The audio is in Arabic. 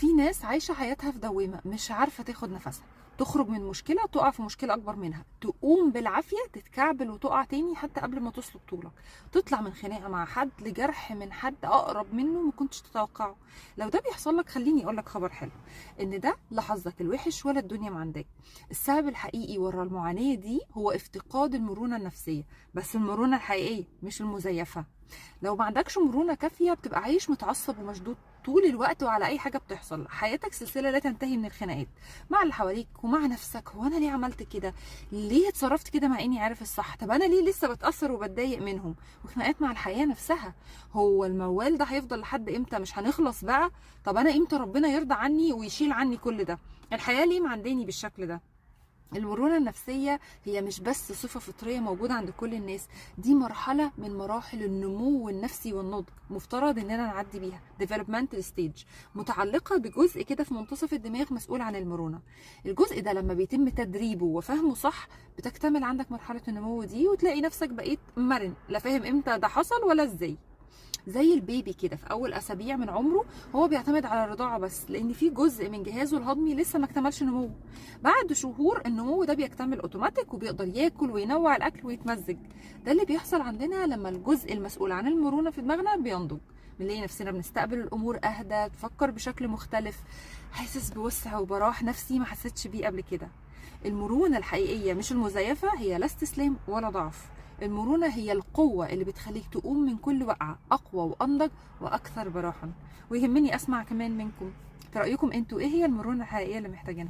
في ناس عايشة حياتها في دوامة، مش عارفة تاخد نفسها، تخرج من مشكلة تقع في مشكلة أكبر منها، تقوم بالعافية تتكعبل وتقع تاني حتى قبل ما تصلب طولك، تطلع من خناقة مع حد لجرح من حد أقرب منه ما كنتش تتوقعه. لو ده بيحصل لك خليني أقولك خبر حلو، إن ده لا حظك الوحش ولا الدنيا معنداك. السبب الحقيقي ورا المعاناة دي هو افتقاد المرونة النفسية، بس المرونة الحقيقية مش المزيفة. لو ما عندكش مرونة كافية بتبقى عايش متعصب ومشدود طول الوقت، وعلى اي حاجه بتحصل حياتك سلسله لا تنتهي من الخناقات مع اللي حواليك ومع نفسك. هو انا ليه عملت كده؟ ليه اتصرفت كده مع اني عارف الصح؟ طب انا ليه لسه بتاثر وبتضايق منهم؟ وخناقات مع الحياه نفسها. هو الموال ده هيفضل لحد امتى؟ مش هنخلص بقى؟ طب انا امتى ربنا يرضى عني ويشيل عني كل ده؟ الحياه ليه معنداني بالشكل ده؟ المرونة النفسية هي مش بس صفة فطرية موجودة عند كل الناس، دي مرحلة من مراحل النمو النفسي والنضج، مفترض اننا نعدي بيها developmental stage، متعلقة بجزء كده في منتصف الدماغ مسؤول عن المرونة. الجزء ده لما بيتم تدريبه وفهمه صح بتكتمل عندك مرحلة النمو دي، وتلاقي نفسك بقيت مرن، لا فاهم امتى ده حصل ولا ازاي. زي البيبي كده في اول اسابيع من عمره هو بيعتمد على الرضاعه بس، لان في جزء من جهازه الهضمي لسه ما اكتملش نموه. بعد شهور النمو ده بيكتمل اوتوماتيك وبيقدر ياكل وينوع الاكل ويتمزج. ده اللي بيحصل عندنا لما الجزء المسؤول عن المرونه في دماغنا بينضج. بنلاقي نفسنا بنستقبل الامور اهدى، تفكر بشكل مختلف، حاسس بوسع وبراح نفسي ما حسيتش بيه قبل كده. المرونه الحقيقيه مش المزيفه هي لا استسلام ولا ضعف. المرونة هي القوة اللي بتخليك تقوم من كل وقعة أقوى وأنضج وأكثر براحة. ويهمني أسمع كمان منكم، في رأيكم أنتوا إيه هي المرونة الحقيقية اللي محتاجينها؟